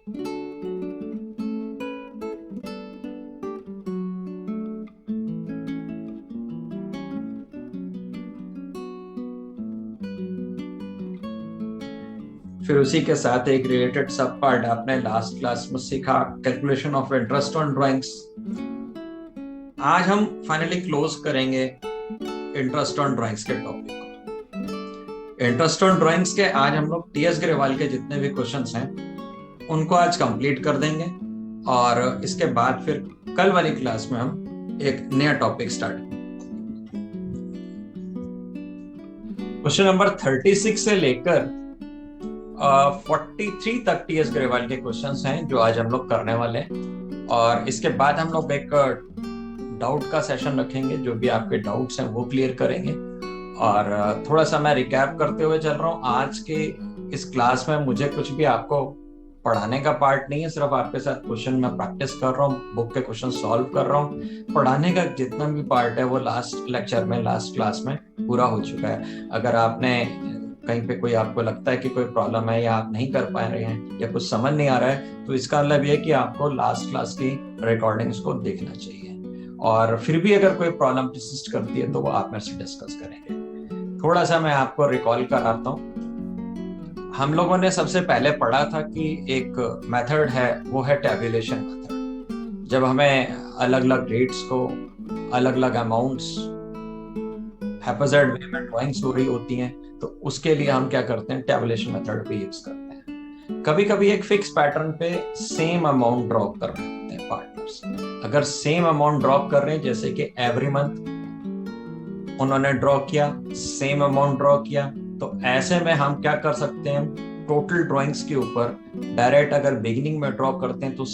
फिर उसी के साथ एक रिलेटेड सब पार्ट आपने लास्ट क्लास में सीखा, calculation of interest on drawings. आज हम फाइनली क्लोज करेंगे इंटरेस्ट ऑन ड्राइंग्स के टॉपिक को। इंटरेस्ट ऑन ड्राइंग्स के आज हम लोग टीएस ग्रेवाल के जितने भी क्वेश्चंस हैं उनको आज कंप्लीट कर देंगे, और इसके बाद फिर कल वाली क्लास में हम एक नया टॉपिक स्टार्ट करेंगे। क्वेश्चन नंबर 36 से लेकर 43 तक टीएस ग्रेवाल के क्वेश्चंस हैं जो आज हम लोग करने वाले हैं, और इसके बाद हम लोग एक डाउट का सेशन रखेंगे। जो भी आपके डाउट्स हैं वो क्लियर करेंगे। और थोड़ा सा मैं रिकैप करते हुए चल रहा हूँ, आज के इस क्लास में मुझे कुछ भी आपको पढ़ाने का पार्ट नहीं है, सिर्फ आपके साथ क्वेश्चन में प्रैक्टिस कर रहा हूँ, बुक के क्वेश्चन सॉल्व कर रहा हूँ। पढ़ाने का जितना भी पार्ट है वो लास्ट लेक्चर में, लास्ट क्लास में पूरा हो चुका है। अगर आपने कहीं पे कोई आपको लगता है कि कोई प्रॉब्लम है या आप नहीं कर पा रहे हैं या कुछ समझ नहीं आ रहा है, तो इसका मतलब ये कि आपको लास्ट क्लास की रिकॉर्डिंग्स को देखना चाहिए। और फिर भी अगर कोई प्रॉब्लम परसिस्ट करती है तो वो आप मेरे से डिस्कस करेंगे। थोड़ा सा मैं आपको रिकॉल कराता हूँ। हम लोगों ने सबसे पहले पढ़ा था कि एक मेथड है, वो है टैब्यूलेशन मेथड। जब हमें अलग अलग रेट्स को, अलग अलग अमाउंट्स हैपोजेड वे में ड्राइंग्स हो रही होती हैं, तो उसके लिए हम क्या करते हैं, टैब्यूलेशन मेथड पे यूज करते हैं। कभी कभी एक फिक्स पैटर्न पे सेम अमाउंट ड्रॉप कर रहे होते हैं पार्टनर्स। अगर सेम अमाउंट ड्रॉप कर रहे हैं, जैसे कि एवरी मंथ उन्होंने ड्रॉ किया, सेम अमाउंट ड्रॉ किया, तो ऐसे में हम क्या कर सकते हैं, टोटल ड्राइंग्स के ऊपर डायरेक्ट अगर बिगिनिंग में ड्रॉ करते हैं तो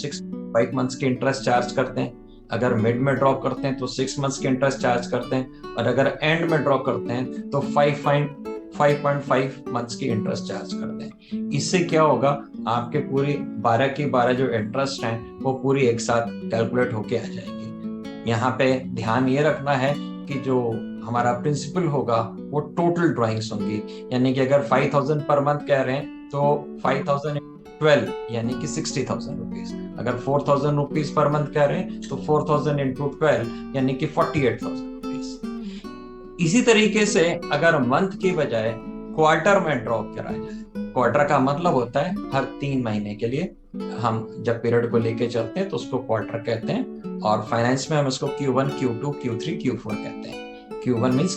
5 मंथ्स के इंटरेस्ट चार्ज करते हैं, अगर मिड में ड्रॉ करते हैं तो 6 मंथ्स के इंटरेस्ट चार्ज करते हैं, और अगर एंड में ड्रॉ करते हैं तो 5.5 मंथ्स की इंटरेस्ट चार्ज करते हैं। इससे क्या होगा, आपके पूरी 12 की 12 जो इंटरेस्ट हैं वो पूरी एक साथ कैलकुलेट होके आ जाएगी। यहाँ पे ध्यान ये रखना है कि जो हमारा प्रिंसिपल होगा वो टोटल ड्राइंग्स होंगी, यानी कि अगर 5,000 पर मंथ कह रहे हैं तो 5,000 यानी कि 60,000 रुपीज। अगर 4,000 रुपीज पर मंथ कह रहे हैं तो 4,000 इंटू 12 यानी कि 48,000 रुपीज। इसी तरीके से अगर मंथ की बजाय क्वार्टर में ड्रॉप करा जाए, क्वार्टर का मतलब होता है हर 3 महीने के लिए हम जब पीरियड को लेके चलते हैं तो उसको क्वार्टर कहते हैं, और फाइनेंस में हम इसको Q1, Q2, Q3, Q4 कहते हैं। Q1 means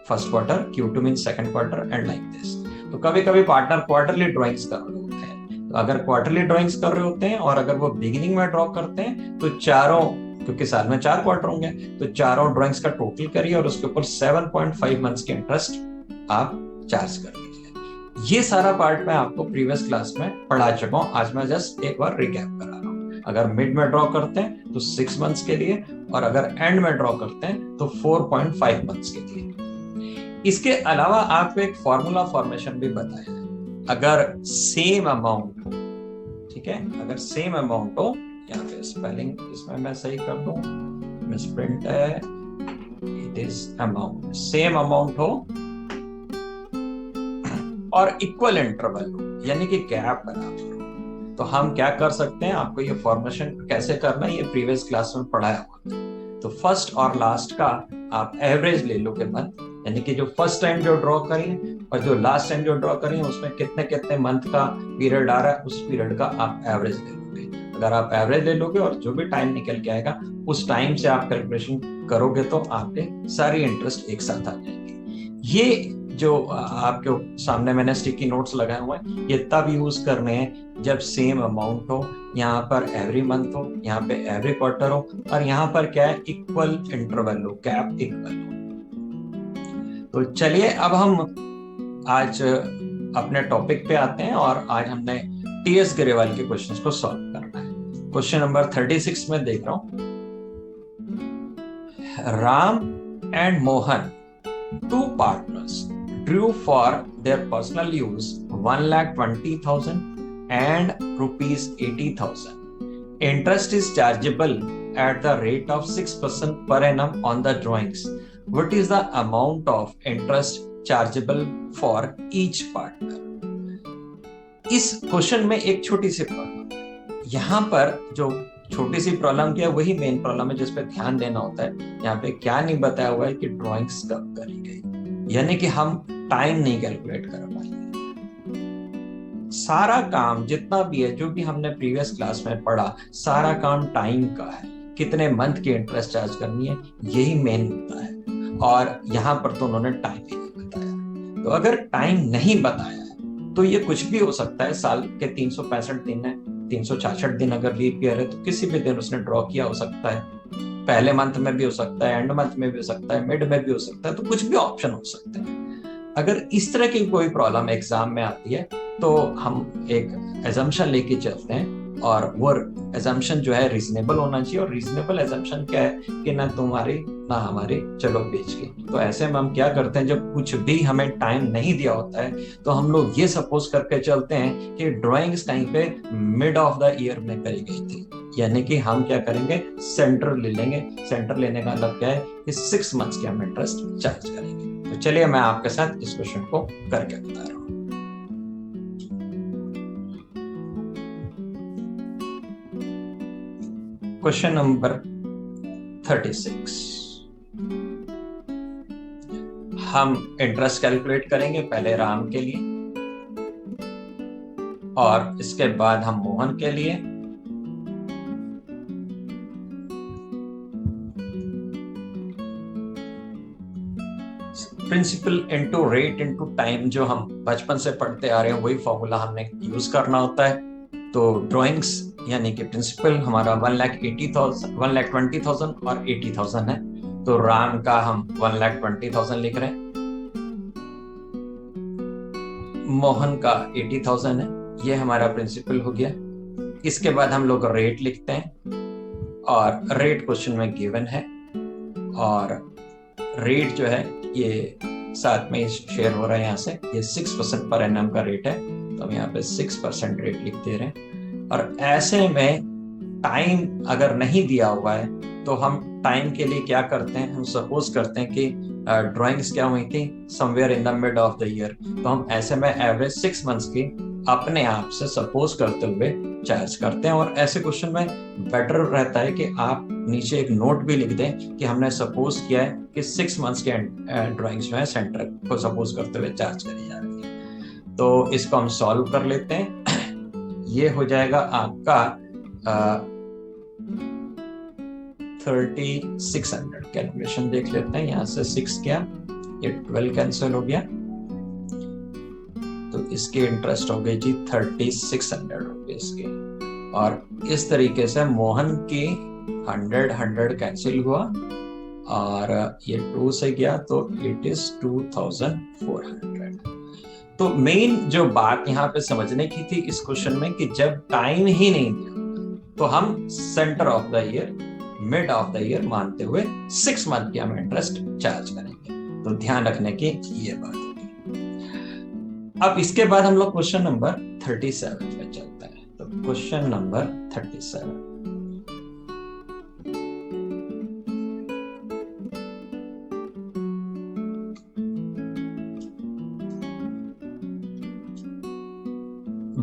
first quarter, Q2 means second quarter, and like this. तो कभी कभी पार्टनर क्वार्टरली ड्राइंग्स कर रहे होते हैं, तो अगर क्वार्टरली ड्राइंग्स कर रहे होते हैं और अगर वो बिगिनिंग में ड्रॉ करते हैं तो चारों, क्योंकि साल में 4 क्वार्टर होंगे, तो चारों ड्राइंग्स का टोटल करिए और उसके ऊपर 7.5 मंथ्स के इंटरेस्ट आप चार्ज कर लीजिए। ये सारा पार्ट मैं आपको प्रीवियस क्लास में पढ़ा चुका हूँ, आज मैं जस्ट एक बार रिकैप करा रहा हूँ। अगर मिड में ड्रॉ करते हैं तो 6 मंथ्स के लिए, और अगर एंड में ड्रॉ करते हैं तो 4.5 मंथ्स के लिए। इसके अलावा आपको एक फॉर्मूला फॉर्मेशन भी बताया है। अगर सेम अमाउंट हो, ठीक है, अगर सेम अमाउंट हो, यहाँ पे स्पेलिंग इसमें मैं सही कर दूं, मिसप्रिंट है, it is amount, same amount हो और इक्वल इंटरवल हो, यानी कि गैप बराबर हो, तो हम क्या कर सकते हैं, आपको ये फॉर्मेशन कैसे करना है ये प्रीवियस क्लास में पढ़ाया हुआ था। तो फर्स्ट और लास्ट का आप एवरेज ले लोगे मंथ, यानी कि जो फर्स्ट टाइम जो ड्रॉ करें और जो लास्ट टाइम जो ड्रॉ करें उसमें कितने कितने मंथ का पीरियड आ रहा है, उस पीरियड का आप एवरेज ले लोगे। अगर आप एवरेज ले लोगे और जो भी टाइम निकल के आएगा उस टाइम से आप कैलकुलेशन करोगे तो आपके सारी इंटरेस्ट एक साथ आ जाएंगे। ये जो आपके सामने मैंने स्टिकी नोट्स लगाए हुए हैं, ये तब यूज करने हैं जब सेम अमाउंट हो, यहाँ पर एवरी मंथ हो, यहाँ पे एवरी क्वार्टर हो, और यहाँ पर क्या है, इक्वल इंटरवल हो, गैप इक्वल हो। तो चलिए अब हम आज अपने टॉपिक पे आते हैं, और आज हमने टीएस ग्रेवाल के क्वेश्चंस को सॉल्व करना है। क्वेश्चन नंबर 36 में देख रहा हूं, Ram and Mohan, 2 partners, drew for their personal use 1,20,000 and rupees 80,000. Interest is chargeable at the rate of 6% per annum on the drawings. What is the amount of interest chargeable for each partner? इस question में एक छोटी सी problem, यहाँ पर जो छोटी सी problem क्या है, वही मेन प्रॉब्लम है जिस पे ध्यान देना होता है। यहाँ पे क्या नहीं बताया हुआ है कि ड्राइंग्स कब करी गई, यानी कि हम टाइम नहीं कैलकुलेट कर पाएंगे। सारा काम जितना भी है, जो भी हमने प्रीवियस क्लास में पढ़ा, सारा काम टाइम का है। कितने मंथ की इंटरेस्ट चार्ज करनी है, यही मेन मुद्दा है। और यहाँ पर तो उन्होंने टाइम ही नहीं बताया। तो अगर टाइम नहीं बताया है तो ये कुछ भी हो सकता है। साल के 365 दिन है, 366 दिन अगर लीप ईयर है तो किसी भी दिन उसने ड्रॉ किया हो सकता है। पहले मंथ में भी हो सकता है, एंड मंथ में भी हो सकता है, मिड में भी हो सकता है, तो कुछ भी ऑप्शन हो सकते हैं। अगर इस तरह की कोई प्रॉब्लम एग्जाम में आती है तो हम एक एजम्पशन लेके चलते हैं, और वो एजम्पशन जो है रीजनेबल होना चाहिए। और रीजनेबल एजम्पशन क्या है कि ना तुम्हारी ना हमारी, चलो बेच के। तो ऐसे में हम क्या करते हैं, जब कुछ भी हमें टाइम नहीं दिया होता है तो हम लोग ये सपोज करके चलते हैं कि ड्राइंग्स कहीं पे मिड ऑफ द ईयर में करी गई थी, यानी कि हम क्या करेंगे, सेंटर ले लेंगे। सेंटर लेने का मतलब क्या है कि 6 मंथ्स के हम इंटरेस्ट चार्ज करेंगे। तो चलिए मैं आपके साथ इस क्वेश्चन को करके बता रहा हूं। क्वेश्चन नंबर 36, हम इंटरेस्ट कैलकुलेट करेंगे पहले राम के लिए और इसके बाद हम मोहन के लिए। Principal into rate into time, जो हम बचपन से पढ़ते आ रहे हैं, वही फॉर्मूला हमने यूज करना होता है। तो ड्राइंग्स यानी कि प्रिंसिपल हमारा 1,20,000 और 80,000 है। तो राम का हम 1,20,000 लिख रहे हैं, मोहन का 80,000 है, ये हमारा प्रिंसिपल हो गया। इसके बाद हम लोग रेट लिखते हैं, और रेट क्वेश्चन में गिवन है, और रेट जो है ये साथ में शेयर हो रहा है यहाँ से। ये 6% पर एनम का रेट है, तो हम यहाँ पे 6% रेट लिख दे रहे हैं। और ऐसे में टाइम अगर नहीं दिया हुआ है तो हम टाइम के लिए क्या करते हैं, हम सपोज करते हैं कि ड्राइंग्स क्या हुई थी somewhere in the mid of the year. तो हम ऐसे में एवरेज 6 मंथ्स की अपने आप से सपोज करते हुए चार्ज करते हैं। और ऐसे क्वेश्चन में बेटर रहता है कि आप नीचे एक नोट भी लिख दें कि हमने सपोज किया है कि 6 मंथ्स के ड्राइंग्स जो है सेंटर को सपोज करते हुए चार्ज करी जा रही है। तो इसको हम सॉल्व कर लेते हैं। ये हो जाएगा आपका 3600। कैलकुलेशन देख लेते हैं, यहाँ से 6 किया, ये 12 कैंसिल हो गया, तो इसकी इंटरेस्ट हो गई जी 3600 रुपीज की। और इस तरीके से मोहन की 100 कैंसिल हुआ, और ये 2 से गया तो इट इज 2400। तो मेन जो बात यहाँ पे समझने की थी इस क्वेश्चन में कि जब टाइम ही नहीं दिया तो हम centre of the year, mid of the year मानते हुए 6 मंथ की हम इंटरेस्ट चार्ज करेंगे। तो ध्यान रखने की ये बात होगी। अब इसके बाद हम लोग क्वेश्चन नंबर 37 पे चलते हैं। तो question number 37,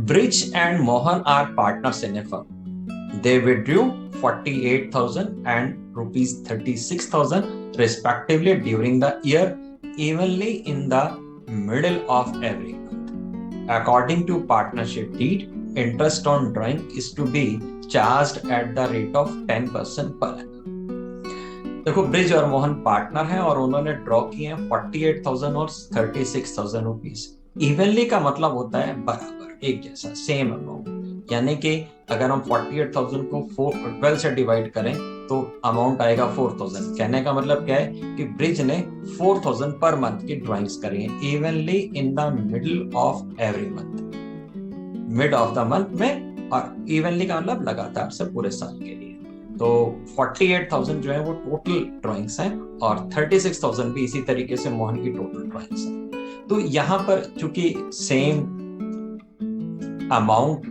Bridge and Mohan are partners in a firm. They withdrew 48,000 and rupees 36,000 respectively during the year, evenly in the middle of every month. According to partnership deed, interest on drawing is to be charged at the rate of 10% per annum. देखो, bridge और Mohan partner हैं और उन्होंने draw किए हैं 48,000 और 36,000 rupees. Evenly का मतलब होता है बराबर, एक जैसा, सेम अमाउंट। यानी कि अगर हम 48,000 को 12 से डिवाइड करें तो अमाउंट आएगा 4,000। कहने का मतलब क्या है कि ब्रिज ने 4,000 पर मंथ की ड्राइंग्स करी हैं, evenly in the middle of every month, mid of the month में। और इवनली का मतलब लगातार से पूरे साल के लिए। तो 48,000 जो है वो टोटल ड्राइंग्स हैं, और 36,000 भी इसी तरीके से मोहन की टोटल ड्राइंग्स हैं। तो यहाँ पर चूंकि सेम अमाउंट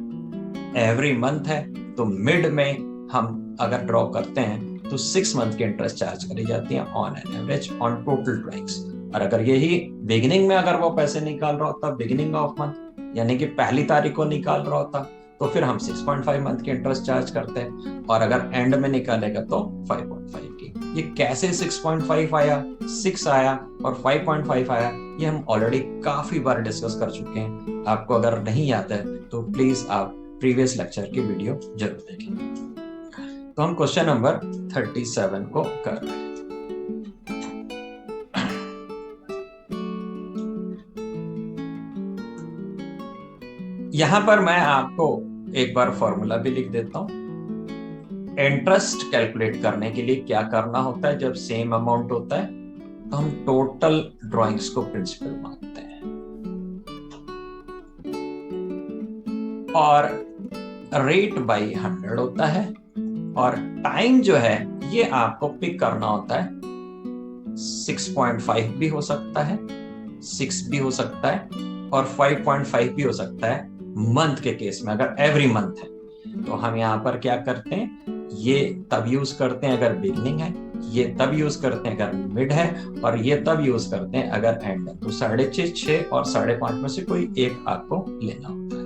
एवरी मंथ है, तो मिड में हम अगर ड्रॉ करते हैं तो 6 मंथ की इंटरेस्ट चार्ज करी जाती है on an average on total drawings. और अगर यही बिगिनिंग में अगर वो पैसे निकाल रहा होता, बिगिनिंग ऑफ मंथ यानी कि पहली तारीख को निकाल रहा होता, तो फिर हम 6.5 मंथ की इंटरेस्ट चार्ज करते हैं, और अगर एंड में निकालेगा तो 5.5 की। ये कैसे 6.5 आया, 6 आया और 5.5 आया, ये हम ऑलरेडी काफी बार डिस्कस कर चुके हैं। आपको अगर नहीं याद है तो प्लीज आप प्रीवियस लेक्चर की वीडियो जरूर देखें। तो हम क्वेश्चन नंबर 37 को कर रहे हैं। यहां पर मैं आपको एक बार फॉर्मूला भी लिख देता हूं। इंटरेस्ट कैलकुलेट करने के लिए क्या करना होता है, जब सेम अमाउंट होता है तो हम टोटल ड्राइंग्स को प्रिंसिपल मानते हैं, और रेट बाई 100 होता है, और टाइम जो है ये आपको पिक करना होता है। 6.5 भी हो सकता है, 6 भी हो सकता है, और 5.5 भी हो सकता है मंथ के केस में, अगर एवरी मंथ है। तो हम यहाँ पर क्या करते हैं, ये तब यूज करते हैं अगर बिगनिंग है, ये तब यूज करते हैं अगर मिड है, और ये तब यूज करते हैं अगर एंड है। तो 6.5, 6 और 5.5 में से कोई एक आपको लेना होता है।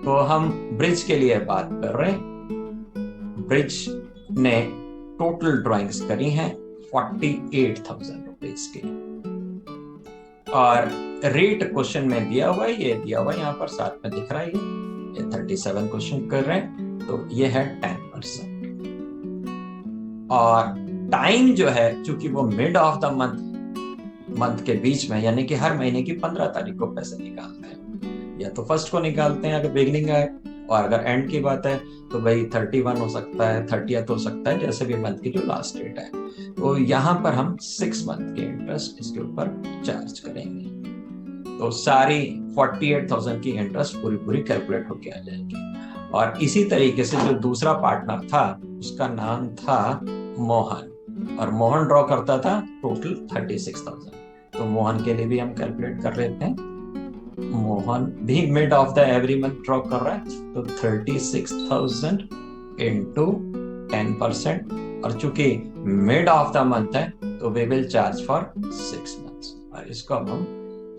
तो हम ब्रिज के लिए बात कर रहे हैं। ब्रिज ने टोटल ड्राइंग्स करी हैं 48,000 रुपीज की, और रेट क्वेश्चन में दिया हुआ है, ये दिया हुआ है यहाँ पर साथ में दिख रहा है। ये 37 क्वेश्चन कर रहे हैं, तो ये है 10%। और टाइम जो है, चूंकि वो मिड ऑफ द मंथ के बीच में, यानी कि हर महीने की 15 तारीख को पैसे निकालते हैं, या तो फर्स्ट को निकालते हैं अगर बिगनिंग है, और अगर एंड की बात है तो भाई 31 हो सकता है, 30th हो सकता है, जैसे भी मंथ की जो लास्ट डेट है। तो यहाँ पर हम 6 मंथ के इंटरेस्ट इसके ऊपर चार्ज करेंगे। तो सारी 48,000 की इंटरेस्ट पूरी कैलकुलेट होके आ जाएगी। और इसी तरीके से जो दूसरा पार्टनर था उसका नाम था मोहन, और मोहन ड्रॉ करता था टोटल 36,000। तो मोहन के लिए भी हम कैलकुलेट कर लेते हैं। मोहन भी mid of the every month draw कर रहा है, तो 36,000 इंटू 10%, और चूंकि मिड ऑफ द मंथ है तो we will charge for 6 months. और इसको अब हम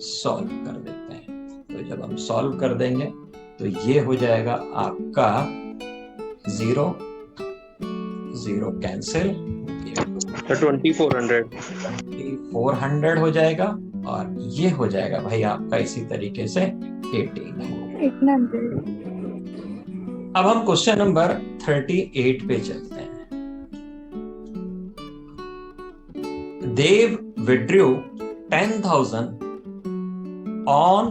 सॉल्व कर देते हैं। तो जब हम सॉल्व कर देंगे तो ये हो जाएगा आपका 0 कैंसिल, 2400 हो जाएगा, और ये हो जाएगा भाई आपका इसी तरीके से 1800। अब हम क्वेश्चन नंबर 38 पे चलते हैं। Dev withdrew 10,000 on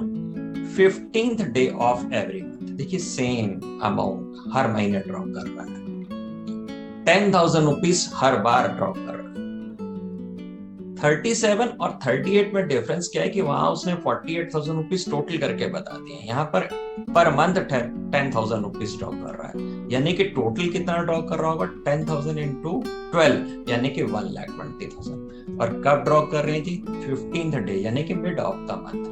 15th day of every month. देखिए सेम अमाउंट हर महीने ड्रॉ कर रहा है, 10,000 रुपीज हर बार ड्रॉ कर रहा है। 37 और 38 में डिफरेंस क्या है कि वहां उसने 48,000 रुपीज टोटल करके बता दिए, यहाँ पर मंथ 10,000 रुपीज ड्रॉ कर रहा है, यानी कि टोटल कितना ड्रॉ कर रहा होगा, 10,000 इंटू 12 यानी कि 1,20,000। और कब ड्रॉ कर रहे हैं जी, 15th डे यानी कि मिड ऑफ द मंथ।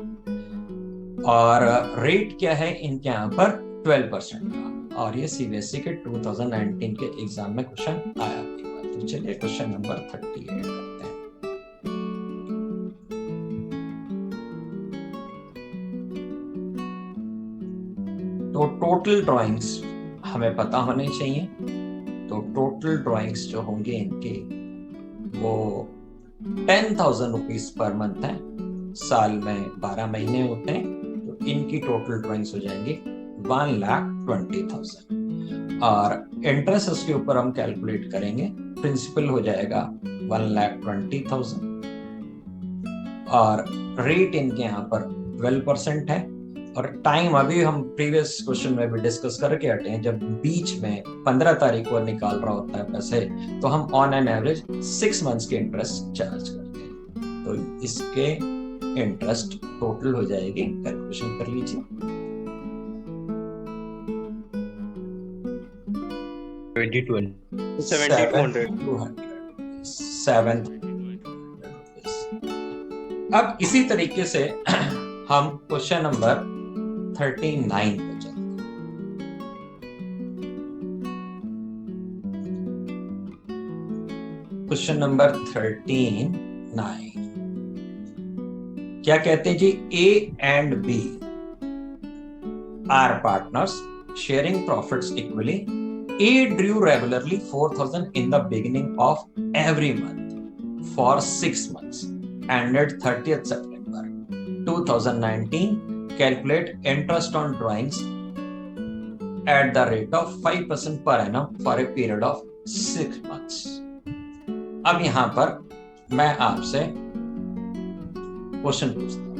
और रेट क्या है इनके यहाँ पर 12% का, और ये सीबीएसई के 2019 के एग्जाम में क्वेश्चन आया भी। तो चलिए क्वेश्चन नंबर 38 करते हैं। तो टोटल ड्राइंग्स हमें पता होने चाहिए। तो टोटल ड्राइंग्स जो होंगे इनके वो 10,000 रुपीज पर मंथ है, साल में 12 महीने होते हैं, तो इनकी टोटल ड्राइंग्स हो जाएंगी 1,20,000। और इंटरेस्ट उसके ऊपर हम कैलकुलेट करेंगे, प्रिंसिपल हो जाएगा 1,20,000, और रेट इनके यहाँ पर 12% है। और टाइम अभी हम प्रीवियस क्वेश्चन में भी डिस्कस करके हटे हैं, जब बीच में 15 तारीख को निकाल रहा होता है पैसे, तो हम ऑन एन एवरेज 6 मंथ्स के इंटरेस्ट चार्ज करते हैं। तो इसके इंटरेस्ट टोटल हो जाएगी, कैलकुलेशन कर लीजिए, 7,200। अब इसी तरीके से हम क्वेश्चन नंबर 39 पे चलते हैं। क्वेश्चन नंबर 39 क्या कहते हैं जी, A and B are partners sharing profits equally. A drew regularly 4,000 in the beginning of every month for 6 months, ended 30th September 2019. Calculate interest on drawings at the rate of 5% per annum for a period of 6 months. अब यहां पर मैं आपसे question पूछता हूं।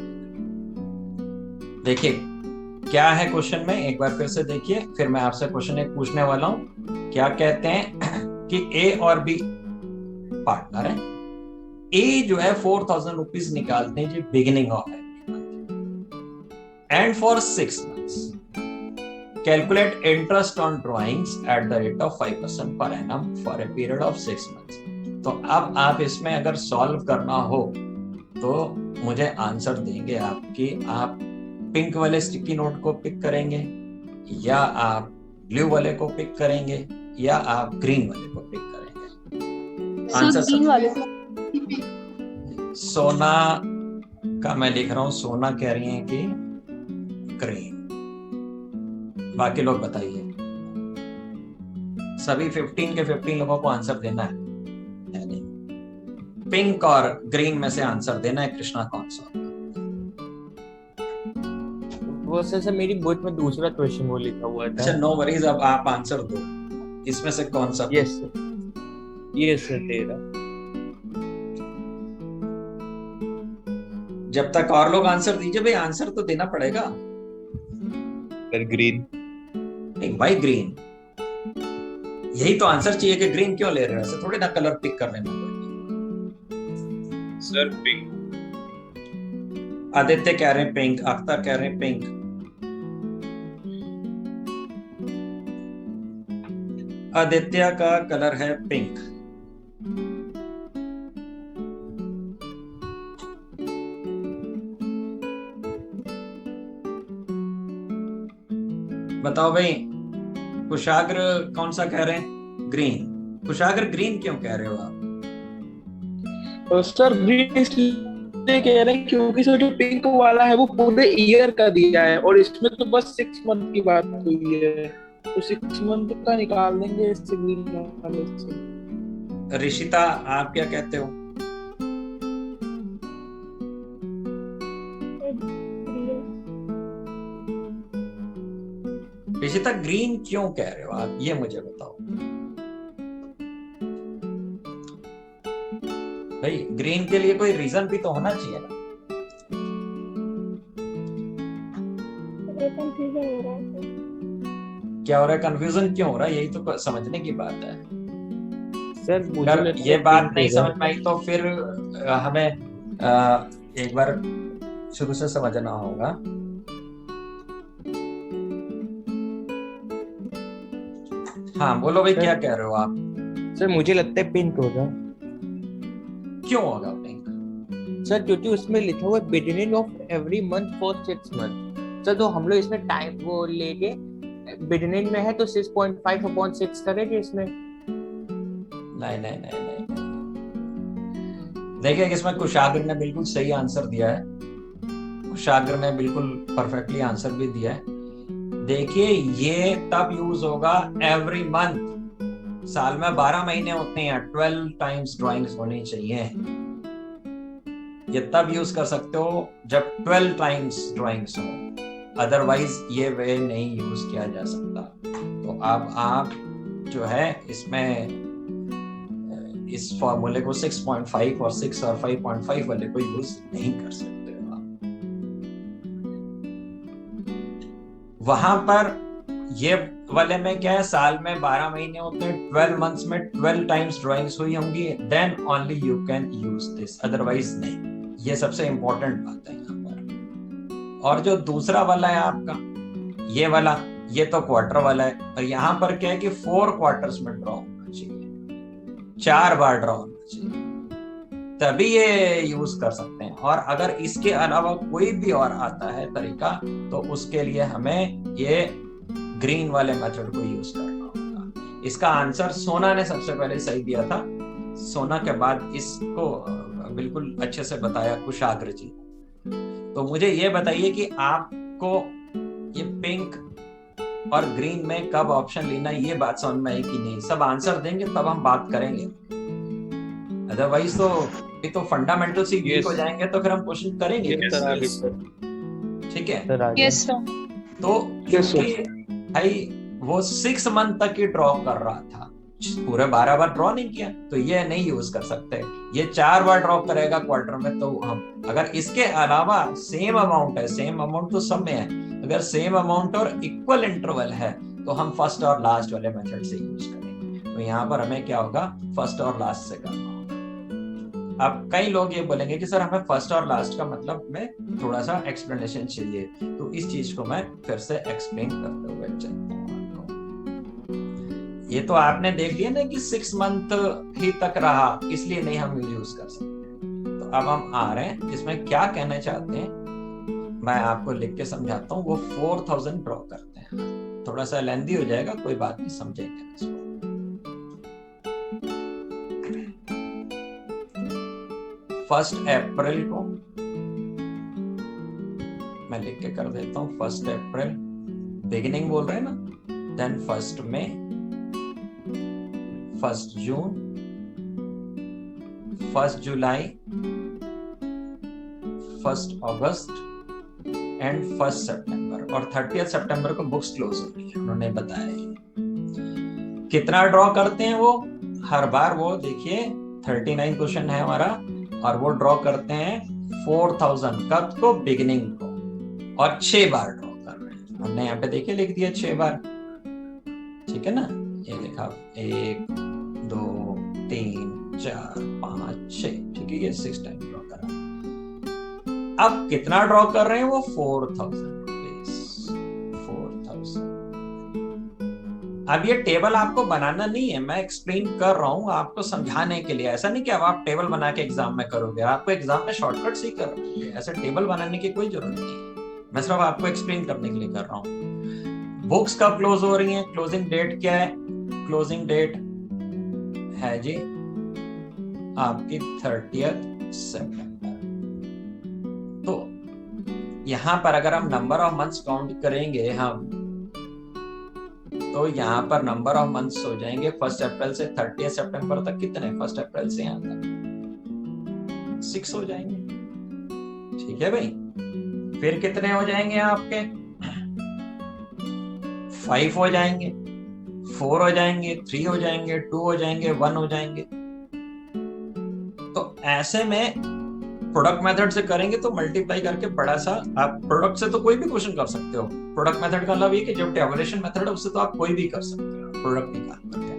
देखिए क्या है क्वेश्चन में, एक बार फिर से देखिए, फिर मैं आपसे क्वेश्चन एक पूछने वाला हूं। क्या कहते हैं कि ए और बी पार्टनर है। ए जो है 4,000 रुपीज निकालते हैं जी beginning of and for 6 months calculate interest on drawings at the rate of 5% per annum for a period of 6 months। तो अब आप इसमें अगर सॉल्व करना हो तो मुझे आंसर देंगे आपकी, आप पिंक वाले स्टिकी नोट को पिक करेंगे, या आप ब्लू वाले को पिक करेंगे, या आप ग्रीन वाले को पिक करेंगे। आंसर ग्रीन वाले। सोना का मैं लिख रहा हूं, सोना कह रही है कि ग्रीन। बाकी लोग बताइए, सभी 15 के 15 लोगों को आंसर देना है। पिंक और ग्रीन में से आंसर देना है। कृष्णा कौन सा? वो सर मेरी बुक में दूसरा क्वेश्चन वो लिखा हुआ था। अच्छा नो वरीज, अब आप आंसर दो, इसमें से कौन सा? यस सर तेरा। जब तक और लोग आंसर दीजिए भाई, आंसर तो देना पड़ेगा। Sir green. नहीं भाई ग्रीन, यही तो आंसर चाहिए कि ग्रीन क्यों ले रहे हैं, ऐसे थोड़ी ना कलर पिक कर लेना। Sir pink. आदित्य कह रहे हैं पिंक, अख्तर कह रहे हैं पिंक। आदित्य का कलर है पिंक। बताओ भाई, कुशाग्र कौन सा कह रहे हैं? ग्रीन। कुशाग्र ग्रीन क्यों कह रहे हो आप? सर ग्रीन इसलिए कह रहे हैं क्योंकि सर जो पिंक वाला है वो पूरे ईयर का दिया है और इसमें तो बस 6 month की बात हुई है, तो 6 month का निकाल देंगे इससे ग्रीन वाले से। ऋषिता आप क्या कहते हो? ऋषिता ग्रीन क्यों कह रहे हो आप, ये मुझे बताओ भाई। ग्रीन के लिए कोई रीजन भी तो होना चाहिए ना। क्या हो रहा है? कंफ्यूजन क्यों हो रहा है? यही तो समझने की बात है सर। अगर ये बात नहीं समझ में आई तो फिर हमें एक बार शुरू से समझना होगा। हाँ बोलो भाई, क्या कह रहे हो आप? सर मुझे लगता है पिंक होगा। क्यों होगा पिंक? सर क्योंकि उसमें लिखा हुआ है beginning of every month for 6 months। Sir तो हम लोग इसमें टाइम वो लेके बिगिनिंग में है तो 6.5/6 करेंगे इसमें। नहीं नहीं नहीं नहीं, देखिए इसमें कुशाग्र ने बिल्कुल सही आंसर दिया है। कुशाग्र ने बिल्कुल परफेक्टली आंसर भी दिया है। देखिए ये तब यूज होगा एवरी मंथ, साल में 12 महीने होते हैं, 12 टाइम्स ड्राइंग्स होनी चाहिए। ये तब यूज कर सकते हो जब 12 टाइम्स ड्राइंग्स हो, अदरवाइज ये वे नहीं यूज किया जा सकता। तो अब आप जो है इसमें इस फॉर्मूले को 6.5 और 6 और 5.5 वाले को यूज नहीं कर सकते हो आप। वहां पर ये वाले में क्या है, साल में 12 महीने होते हैं, 12 months में 12 टाइम्स ड्राइंग्स हुई होंगी, then only you can use this, otherwise नहीं। ये सबसे इंपॉर्टेंट बात है यहाँ पर। और जो दूसरा वाला है आपका ये वाला, ये तो क्वार्टर वाला है, और यहाँ पर क्या है कि 4 क्वार्टर्स में ड्रॉ होना चाहिए, 4 बार ड्रॉ होना चाहिए, तभी ये यूज कर सकते हैं। और अगर इसके अलावा कोई भी और आता है तरीका तो उसके लिए हमें ये ग्रीन वाले मेथड को यूज करना होगा। इसका आंसर सोना ने सबसे पहले सही दिया था, सोना के बाद इसको बिल्कुल अच्छे से बताया कुशाग्र जी। तो मुझे ये बताइए कि आपको ये पिंक और ग्रीन में कब ऑप्शन लेना, ये बात समझ में आई कि नहीं? सब आंसर देंगे तब हम बात करेंगे, अदरवाइज तो ये तो फंडामेंटल से वीक हो जाएंगे तो फिर हम क्वेश्चन करेंगे कैसे? ठीक है, यस सर। तो Yes, sir. क्योंकि भाई वो 6 मंथ तक ही ड्रॉ कर रहा था, पूरे 12 बार ड्रॉ नहीं किया, तो ये नहीं यूज कर सकते। ये 4 बार ड्रॉ करेगा क्वार्टर में, तो हम अगर इसके अलावा सेम अमाउंट है, सेम अमाउंट तो सब में है, अगर सेम अमाउंट और इक्वल इंटरवल है तो हम फर्स्ट और लास्ट वाले मेथड से यूज करेंगे। तो यहाँ पर हमें क्या होगा, फर्स्ट और लास्ट से करना होगा। अब कई लोग ये बोलेंगे कि सर हमें फर्स्ट और लास्ट का मतलब में थोड़ा सा एक्सप्लेनेशन चाहिए, तो इस चीज को मैं फिर से एक्सप्लेन करते हुए चलता हूँ आपको। ये तो आपने देख लिया ना कि 6 मंथ ही तक रहा, इसलिए नहीं हम यूज कर सकते। तो अब हम आ रहे हैं इसमें क्या कहना चाहते हैं, मैं आपको लिख के समझाता हूँ। वो 4000 ड्रॉ करते हैं, थोड़ा सा लेंदी हो जाएगा, कोई बात नहीं, समझेंगे इसको। फर्स्ट अप्रैल को मैं लिख के कर देता हूँ, 1 अप्रैल बिगिनिंग बोल रहे हैं ना, then 1 May, 1 June, 1 July, 1 August and 1 सितंबर, और 30 सितंबर को बुक्स क्लोज हो रही है, उन्होंने बताया। कितना ड्रॉ करते हैं वो हर बार, वो देखिए 39 क्वेश्चन है हमारा, और वो ड्रॉ करते हैं 4000 कब को, बिगिनिंग को, और 6 बार ड्रॉ कर रहे हैं। हमने यहाँ पे देखिए लिख दिया 6 बार, ठीक है ना, ये लिखा 1 2 3 4 5 6, ठीक है, ये 6 टाइम ड्रॉ करा। अब कितना ड्रॉ कर रहे हैं वो, 4000 रुपीज, 4000। अब ये टेबल आपको बनाना नहीं है, मैं एक्सप्लेन कर रहा हूँ आपको समझाने के लिए। ऐसा नहीं कि अब आप टेबल बना के एग्जाम में करोगे, आपको एग्जाम में शॉर्टकट से ही कर रहे हैं, ऐसे टेबल बनाने की कोई जरूरत नहीं है, मैं सिर्फ आपको एक्सप्लेन करने के लिए कर रहा हूँ। बुक्स कब क्लोज हो रही हैं, क्लोजिंग डेट क्या है? क्लोजिंग डेट है जी आपकी 30 सितंबर। तो यहां पर अगर हम नंबर ऑफ मंथ्स काउंट करेंगे हम, तो यहाँ पर नंबर ऑफ मंथ्स हो जाएंगे 1 अप्रैल से 30 सितंबर तक कितने, 1 अप्रैल से यहाँ तक 6 हो जाएंगे, ठीक है भाई। फिर कितने हो जाएंगे आपके, 5 हो जाएंगे, 4 हो जाएंगे, 3 हो जाएंगे, 2 हो जाएंगे, 1 हो जाएंगे। तो ऐसे में प्रोडक्ट मेथड से करेंगे तो मल्टीप्लाई करके बड़ा सा, आप प्रोडक्ट से तो कोई भी क्वेश्चन कर सकते हो। प्रोडक्ट मेथड का मतलब ये कि जो टेबुलेशन मेथड है उससे तो आप कोई भी कर सकते हो प्रोडक्ट निकाल करके।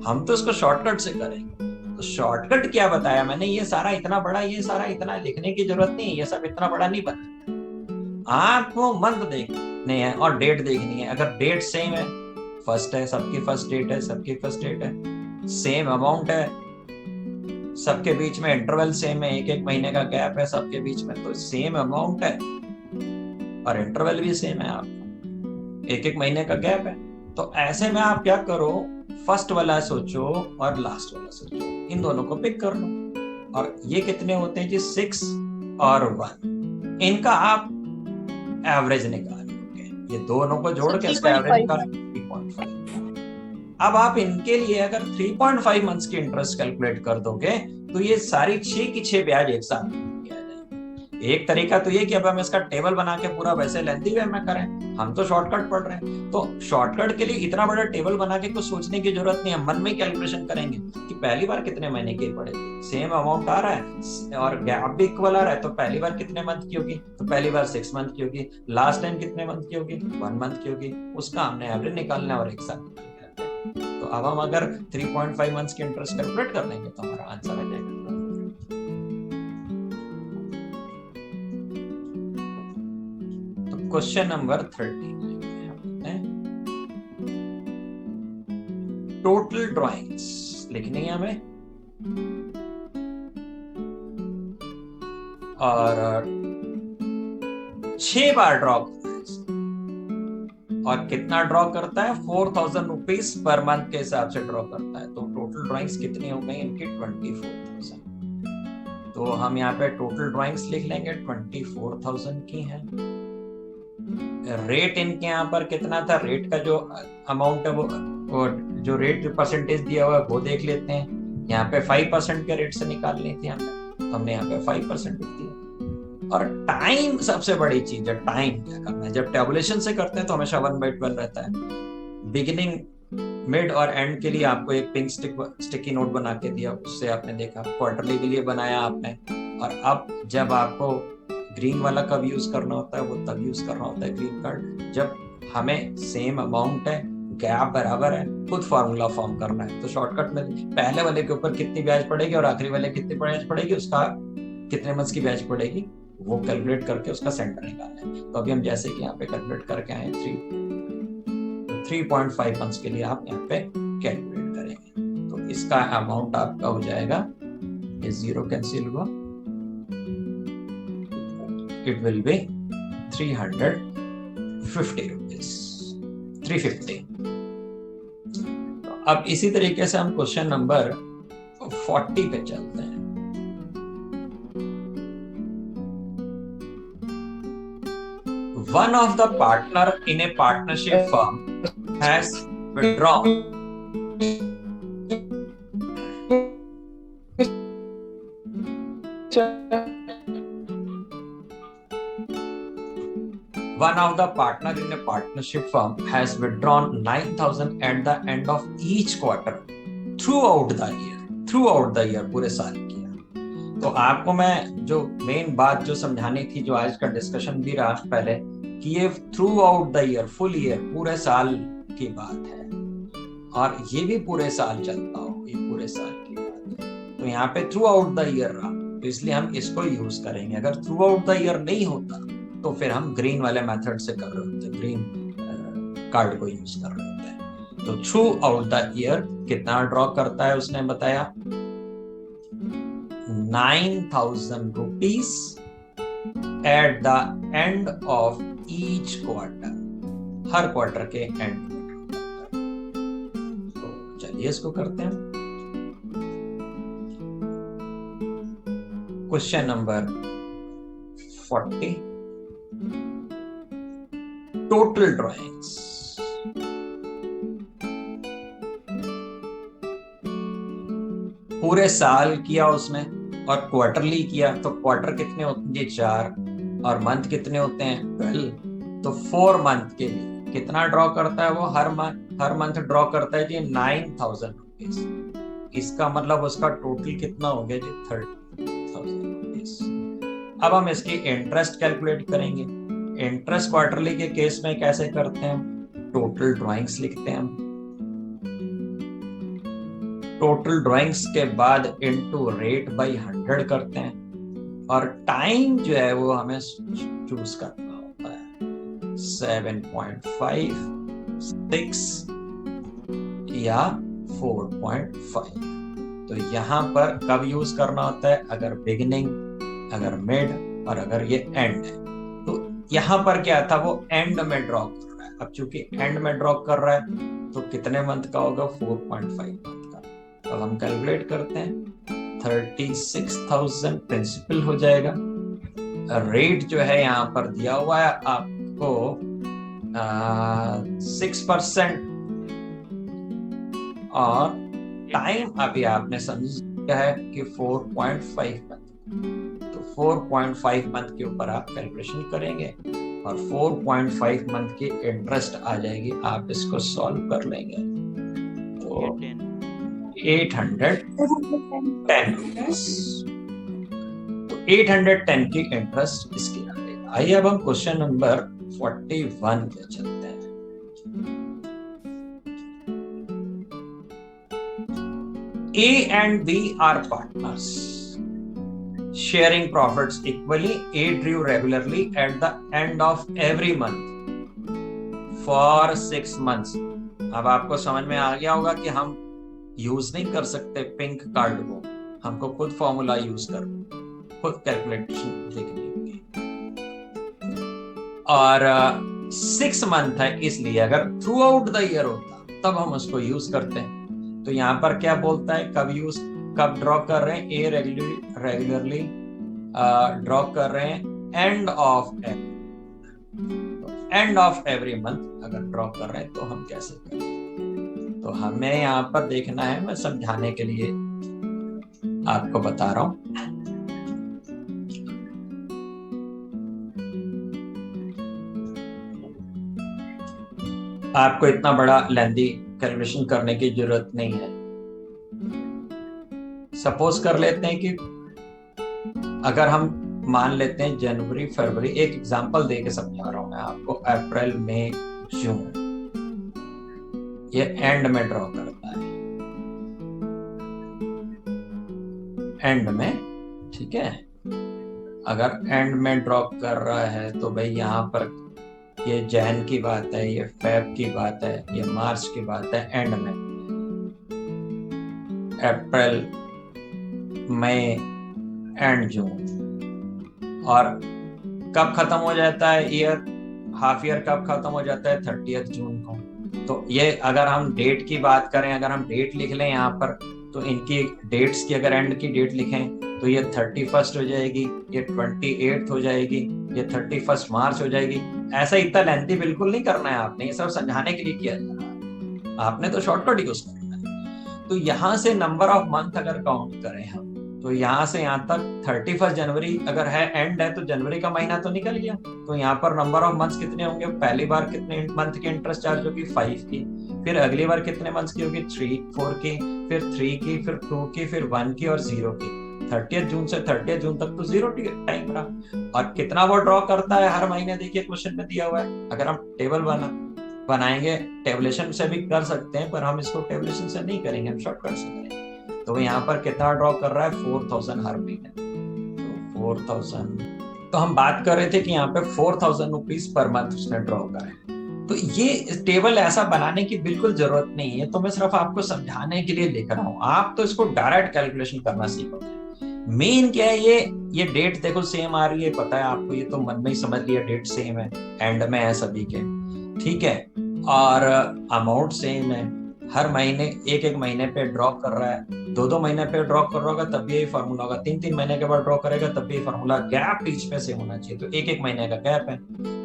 हम तो इसको शॉर्टकट से करेंगे। तो शॉर्टकट क्या बताया मैंने, ये सारा इतना बड़ा, ये सारा इतना लिखने की जरूरत नहीं है, ये सब इतना बड़ा नहीं बना। आपको मंथ देखने है और डेट देखनी है। अगर डेट सेम है, फर्स्ट है, सबकी फर्स्ट डेट है, सबकी फर्स्ट डेट है, सेम अमाउंट है, सबके बीच में इंटरवल सेम है, 1-1 महीने का गैप है सबके बीच में, तो सेम अमाउंट है और इंटरवल भी सेम है, आपका 1-1 महीने का गैप है। तो ऐसे में आप क्या करो, फर्स्ट वाला सोचो और लास्ट वाला सोचो, इन दोनों को पिक कर लो। और ये कितने होते हैं जी, 6 और 1, इनका आप एवरेज निकालोगे, ये दोनों को जोड़ के इसका एवरेज निकालो 3.5। अब आप इनके लिए अगर 3.5 मंथ्स की इंटरेस्ट कैलकुलेट कर दोगे तो ये सारी 6 की 6 ब्याज एक साथ आ जाएंगे। एक तरीका तो ये कि अब हम इसका टेबल बना के पूरा वैसे लेंथी वे में करें, हम तो शॉर्टकट पढ़ रहे हैं, तो शॉर्टकट के लिए इतना बड़ा टेबल बना के कुछ सोचने की जरूरत नहीं है, मन में कैलकुलेशन करेंगे कि पहली बार कितने महीने की पड़ेगी, सेम अमाउंट आ रहा है और गैप भी इक्वल आ रहा है, तो पहली बार कितने मंथ की होगी, तो पहली बार 6 मंथ की होगी, लास्ट टाइम कितने मंथ की होगी, 1 मंथ की होगी, उसका हमने एवरेज निकालना है और एक साथ। तो अब हम अगर 3.5 मंथ्स की इंटरेस्ट कैलकुलेट कर लेंगे तो हमारा आंसर आ जाएगा। तो क्वेश्चन नंबर 13 टोटल ड्राइंग्स लिखनी है हमें, और 6 बार ड्रॉ करना है, और कितना ड्रॉ करता है, 4000 रुपीज पर मंथ के हिसाब से ड्रॉ करता है। तो टोटल ड्राइंग्स कितनी हो गई इनकी, 24,000। तो हम यहाँ पे टोटल ड्राइंग्स लिख लेंगे, 24,000 की हैं। रेट इनके यहाँ पर कितना था, रेट का जो अमाउंट है वो जो रेट परसेंटेज दिया हुआ है वो देख लेते हैं। यहाँ पे 5% के रेट से निकालनी थी यहाँ पे, तो हमने यहाँ पे 5% दिया। और टाइम सबसे बड़ी चीज है, टाइम क्या करना है। जब टेबुलेशन से करते हैं तो हमेशा 1/12 रहता है। बिगिनिंग, मिड और एंड के लिए आपको एक पिंक स्टिकी नोट बना के दिया, उससे आपने देखा। क्वार्टरली के लिए बनाया आपने। और अब जब आपको ग्रीन वाला कब यूज करना होता है, वो तब यूज करना होता है ग्रीन कार्ड जब हमें सेम अमाउंट है, गैप बराबर है, खुद फार्मूला फॉर्म करना है। तो शॉर्टकट में पहले वाले के ऊपर कितनी ब्याज पड़ेगी और आखिरी वाले कितनी ब्याज पड़ेगी, उसका कितने मंथ्स की ब्याज पड़ेगी वो कैलकुलेट करके उसका सेंटर निकालना है। तो अभी हम जैसे कि यहाँ पे कैलकुलेट करके आए 3.5 मंथ्स के लिए आप यहाँ पे कैलकुलेट करेंगे। तो इसका अमाउंट आपका हो जाएगा, ये 0 कैंसिल हुआ, it will be 350 rupees, 350। तो अब इसी तरीके से हम क्वेश्चन नंबर 40 पे चलते हैं। One of the partner in a partnership firm has withdrawn One of the partner in a partnership firm has withdrawn 9,000 at the end of each quarter throughout the year. Throughout the year, पूरे साल किया। तो आपको मैं जो main बात जो समझानी थी, जो आज का डिस्कशन भी रहा पहले, कि ये through out the year, full year, पूरे साल की बात है। और ये भी पूरे साल चलता हो, ये पूरे साल की बात है। तो यहाँ पे थ्रू आउट द ईयर रहा, तो इसलिए हम इसको यूज करेंगे। अगर थ्रू आउट द ईयर नहीं होता तो फिर हम ग्रीन वाले मेथड से कर रहे होते, ग्रीन कार्ड को यूज कर रहे होते हैं। तो थ्रू आउट द ईयर कितना ड्रॉ करता है उसने बताया, 9,000 rupees at the end of each quarter, her quarter के एंड में। तो चलिए इसको करते हैं। Question number 40, total drawings. पूरे साल किया उसने और क्वार्टरली किया, तो क्वार्टर कितने होते हैं, 4, और मंथ कितने होते हैं, 12। तो 4 मंथ के लिए कितना ड्रॉ करता है वो, हर मंथ ड्रॉ करता है जी 9,000 रुपीज। इसका मतलब उसका टोटल कितना हो गया जी, 30,000 रुपीज। अब हम इसकी इंटरेस्ट कैलकुलेट करेंगे। इंटरेस्ट क्वार्टरली के केस में कैसे करते हैं, टोटल ड्राइंग्स लिखते हैं हम, टोटल ड्राइंग्स के बाद इनटू रेट बाय 100 करते हैं, और टाइम जो है वो हमें चूज करना होता है, 7.5, 6 या 4.5। तो यहाँ पर कब यूज करना होता है, अगर बिगिनिंग, अगर मिड और अगर ये एंड है। तो यहाँ पर क्या था, वो एंड में ड्रॉ कर रहा है। अब चूंकि एंड में ड्रॉ कर रहा है तो कितने मंथ का होगा, 4.5 मंथ का। तो हम कैलकुलेट करते हैं, 36,000 प्रिंसिपल हो जाएगा। रेट जो है यहाँ पर दिया हुआ है आपको 6%, और टाइम अभी आपने समझा है कि 4.5 मंथ। तो 4.5 मंथ के ऊपर आप कैलकुलेशन करेंगे और 4.5 मंथ की इंटरेस्ट आ जाएगी। आप इसको सॉल्व कर लेंगे तो 810 रुपीज। तो 810 की इंटरेस्ट इसकी आ गई। आइए अब हम क्वेश्चन नंबर 41 पे चलते हैं। A and B are partners, sharing profits equally. A drew regularly at the end of every month for 6 months. अब आपको समझ में आ गया होगा कि हम यूज नहीं कर सकते पिंक कार्ड को, हमको खुद फॉर्मूला यूज कर, खुद कैलकुलेशन देखनी होगी। और 6 मंथ है, इसलिए अगर थ्रू आउट द ईयर होता तब हम उसको यूज करते हैं। तो यहाँ पर क्या बोलता है, कब ड्रॉ कर रहे हैं, ए रेगुलरली ड्रॉ कर रहे हैं end of end of every month अगर ड्रॉ कर रहे हैं तो हम कैसे करें। तो हमें यहाँ पर देखना है, मैं समझाने के लिए आपको बता रहा हूं। आपको इतना बड़ा लेंथी कैलकुलेशन करने की जरूरत नहीं है। सपोज कर लेते हैं कि अगर हम मान लेते हैं जनवरी फरवरी, एक एग्जांपल देके समझा रहा हूं मैं आपको, अप्रैल मई जून, ये एंड में ड्रॉ करता है, एंड में, ठीक है। अगर एंड में ड्रॉ कर रहा है तो भाई यहाँ पर ये जैन की बात है, ये फेब की बात है, ये मार्च की बात है, एंड में अप्रैल मई एंड जून। और कब खत्म हो जाता है ईयर, हाफ ईयर कब खत्म हो जाता है, 30 जून को। तो ये अगर हम डेट की बात करें, अगर हम डेट लिख लें यहाँ पर, तो इनकी डेट्स की अगर एंड की डेट लिखें तो ये 31 हो जाएगी, ये 28 हो जाएगी, ये 31 मार्च हो जाएगी। ऐसा इतना लेंथी बिल्कुल नहीं करना है आपने, ये सब समझाने के लिए किया जा रहा है, आपने तो शॉर्टकट यूज करना है। तो यहाँ से नंबर ऑफ मंथ अगर काउंट करें हम, तो यहाँ से यहाँ तक 31 जनवरी अगर है, एंड है, तो जनवरी का महीना तो निकल गया। तो यहाँ पर नंबर ऑफ मंथ्स कितने होंगे, पहली बार कितने मंथ की इंटरेस्ट चार्ज होगी, 5 की, फिर अगली बार कितने मंथ्स की होगी, 4 की, फिर 3 की, फिर 2 की, फिर 1 की और 0 की। 30 जून से 30 जून तक तो 0 टाइम रहा। और कितना वो ड्रॉ करता है हर महीने, देखिए क्वेश्चन में दिया हुआ है। अगर हम टेबल बनाएंगे, टेबलेशन से भी कर सकते हैं, पर हम इसको टेबलेशन से नहीं करेंगे, हम शॉर्टकट से करेंगे। तो यहाँ पर कितना ड्रॉ कर रहा है, 4000 हर महीने, तो 4000। तो हम बात कर रहे थे कि यहाँ पे 4000 रुपीज पर मंथ उसने ड्रॉ करा है। तो ये टेबल ऐसा बनाने की बिल्कुल जरूरत नहीं है, तो मैं सिर्फ आपको समझाने के लिए लिख रहा हूँ। आप तो इसको डायरेक्ट कैलकुलेशन करना सीखो। मेन क्या है, ये डेट देखो सेम आ रही है, पता है आपको, ये तो मन में ही समझ लिया डेट सेम है, एंड में है सभी के, ठीक है। और अमाउंट सेम है, हर महीने एक महीने पे ड्रॉ कर रहा है, 2 महीने पे ड्रॉ कर रहा होगा तब भी यही फॉर्मूला होगा, 3 महीने के बाद ड्रॉ करेगा तब भी यही फॉर्मूला। गैप बीच में से होना चाहिए, तो एक महीने का गैप है।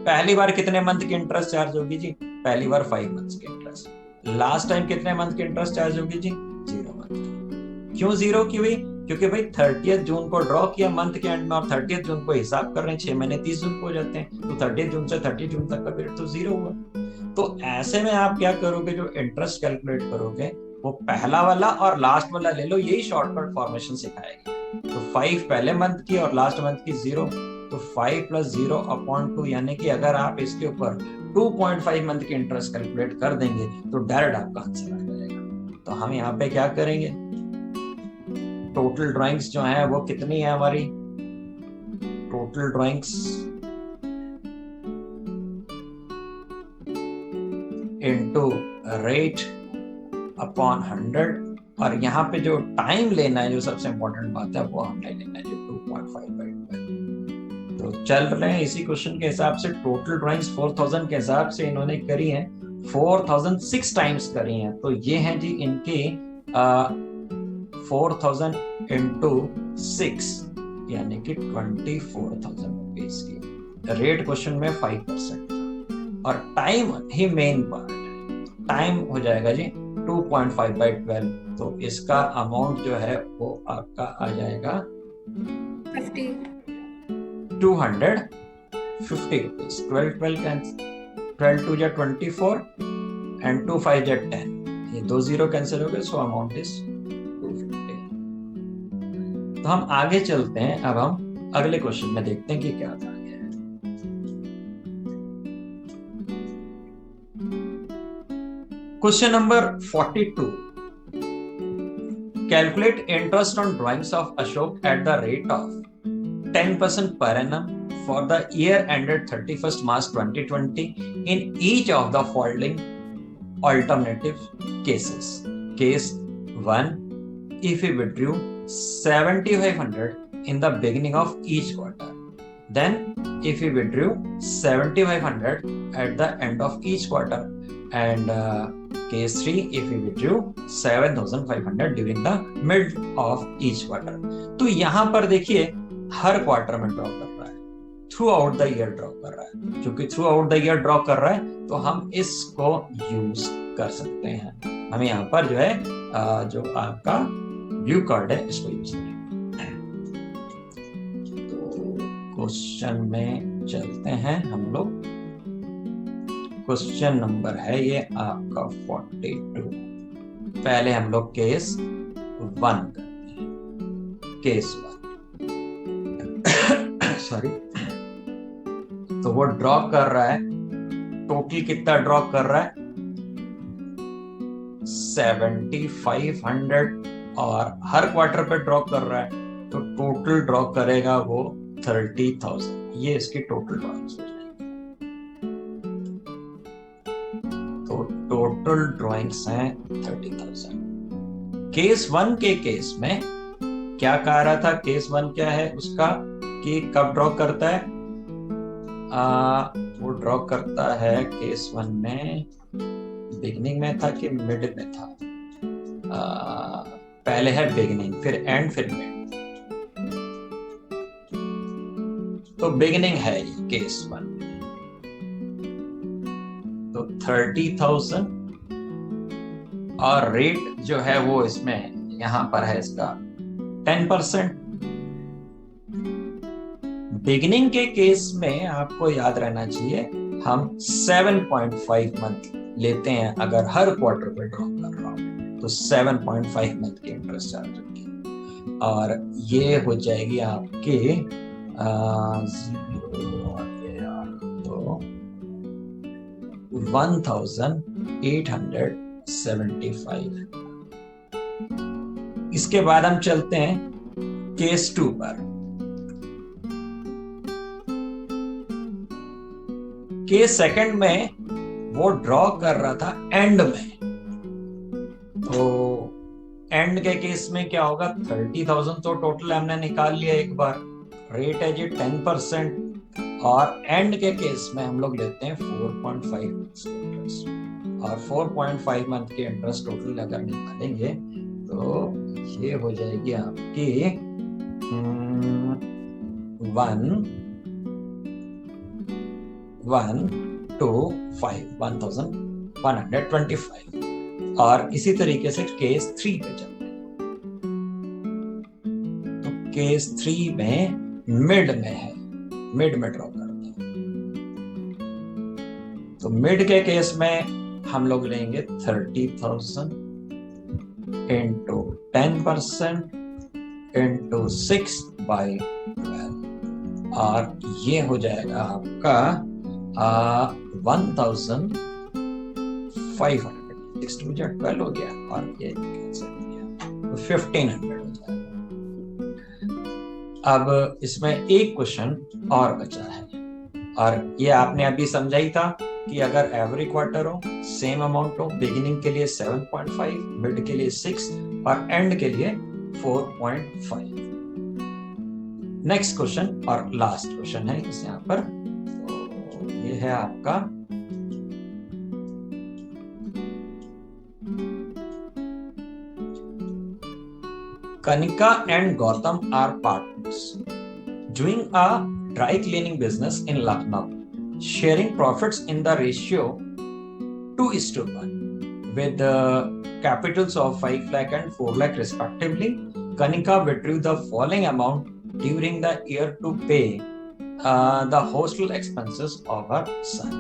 पहली बार कितने मंथ की इंटरेस्ट चार्ज होगी जी, पहली बार 5 मंथ की इंटरेस्ट। लास्ट टाइम कितने मंथ की इंटरेस्ट चार्ज होगी जी, 0 मंथ की। क्यों 0 की हुई, क्योंकि भाई 30 जून को ड्रॉ किया मंथ के एंड में, और 30 जून को हिसाब कर रहे हैं, 6 महीने 30 जून को हो जाते हैं, तो 30 जून से 30 जून तक का पीरियड तो 0 हुआ। तो ऐसे में आप क्या करोगे, जो इंटरेस्ट कैलकुलेट करोगे वो पहला वाला और लास्ट वाला ले लो, यही शॉर्टकट फॉर्मेशन सिखाएगी। तो 5 पहले मंथ की और लास्ट मंथ की 0, तो 5 + 0/2, यानी कि अगर आप इसके ऊपर 2.5 मंथ की इंटरेस्ट कैलकुलेट कर देंगे तो डायरेक्ट आपका आंसर आ जाएगा। तो हम यहाँ पे क्या करेंगे, टोटल ड्राइंग्स जो है वो कितनी है हमारी, total drawings into rate upon 100, और यहाँ पे जो टाइम लेना है, जो सबसे इंपॉर्टेंट बात है, वो हमने लेना है जो 2.5/12। तो चल रहे हैं इसी क्वेश्चन के हिसाब से। टोटल ड्राइंग्स 4000 के हिसाब से इन्होंने करी है, 4006 टाइम्स करी हैं। तो ये हैं जी इनके 4000 × 6, यानी कि 24,000 रुपीज की। रेट क्वेश्चन में 5% था, और टाइम ही मेन पार्ट है। टाइम हो जाएगा जी 2.5/12, तो इसका अमाउंट जो है वो आपका आ जाएगा 250 रुपीज। 12 2 जा 24 एंड 2 5 जा 10, ये 2 0 कैंसिल हो गए, सो अमाउंट इज 250। तो हम आगे चलते हैं, अब हम अगले क्वेश्चन में देखते हैं कि क्या था। Question number 42. Calculate interest on drawings of Ashok at the rate of 10% per annum for the year ended 31st March 2020 in each of the following alternative cases. Case 1, if we withdrew 7,500 in the beginning of each quarter. Then, if we withdrew 7,500 at the end of each quarter. And case 3, if we withdrew 7,500 during the middle of each quarter. तो यहाँ पर देखिए हर quarter में draw कर रहा है, through out the year draw कर रहा है, क्योंकि through out the year draw कर रहा है तो हम इसको यूज कर सकते हैं। हम यहाँ पर जो है जो आपका ब्लू कार्ड है इसको यूज करेंगे। तो क्वेश्चन में चलते हैं हम लोग। क्वेश्चन नंबर है ये आपका 42। पहले हम लोग केस 1 करते हैं। Case 1 sorry. तो वो ड्रॉ कर रहा है, टोटल कितना ड्रॉ कर रहा है 7500 और हर क्वार्टर पे ड्रॉ कर रहा है, तो टोटल ड्रॉ करेगा वो 30,000। ये इसकी टोटल ड्रॉइंग्स हो जाएगी। तो टोटल ड्रॉइंग्स हैं 30,000। केस 1 के केस में क्या कह रहा था? केस 1 क्या है उसका कि कब ड्रॉ करता है? वो ड्रॉ करता है केस 1 में बिगिनिंग में था कि मिड में था? पहले है बिगिनिंग, फिर एंड, फिर मिड। तो बिगिनिंग है ये केस 1 में। तो 30,000 और रेट जो है वो इसमें यहां पर है इसका 10%। बिगिनिंग के केस में आपको याद रहना चाहिए हम 7.5 मंथ लेते हैं अगर हर क्वार्टर पे ड्रॉ कर रहा हूं, तो 7.5 मंथ की इंटरेस्ट चार्ज रखिए और ये हो जाएगी आपके 1,875। इसके बाद हम चलते हैं केस 2 पर। केस 2 में वो ड्रॉ कर रहा था एंड में। तो एंड के केस में क्या होगा? 30,000 तो टोटल हमने निकाल लिया एक बार। रेट है जी 10% और एंड के केस में हम लोग लेते हैं 4.5 मंथ के इंटरेस्ट। और 4.5 मंथ के इंटरेस्ट टोटल अगर निकालेंगे तो ये हो जाएगी आपकी 1,125 और इसी तरीके से केस 3 पे चलते हैं। तो केस 3 में मिड में है, मिड में ड्रॉ करते हैं। तो मिड के केस में हम लोग लेंगे 30,000 इंटू 10% इंटू 6/12 और ये हो जाएगा आपका 1,500। 6 to 12 हो गया और ये कैंसिल हो गया तो 1,500 हो जाएगा। अब इसमें एक क्वेश्चन और बचा है और ये आपने अभी समझा ही था कि अगर एवरी क्वार्टर हो, सेम अमाउंट हो, बिगिनिंग के लिए 7.5, मिड के लिए 6 और एंड के लिए 4.5। नेक्स्ट क्वेश्चन और लास्ट क्वेश्चन है इस यहाँ पर। तो ये है आपका Kanika and Gautam are partners doing a dry cleaning business in Lucknow, sharing profits in the ratio 2:1 with capitals of 5 lakh and 4 lakh respectively. Kanika withdrew the following amount during the year to pay the hostel expenses of her son.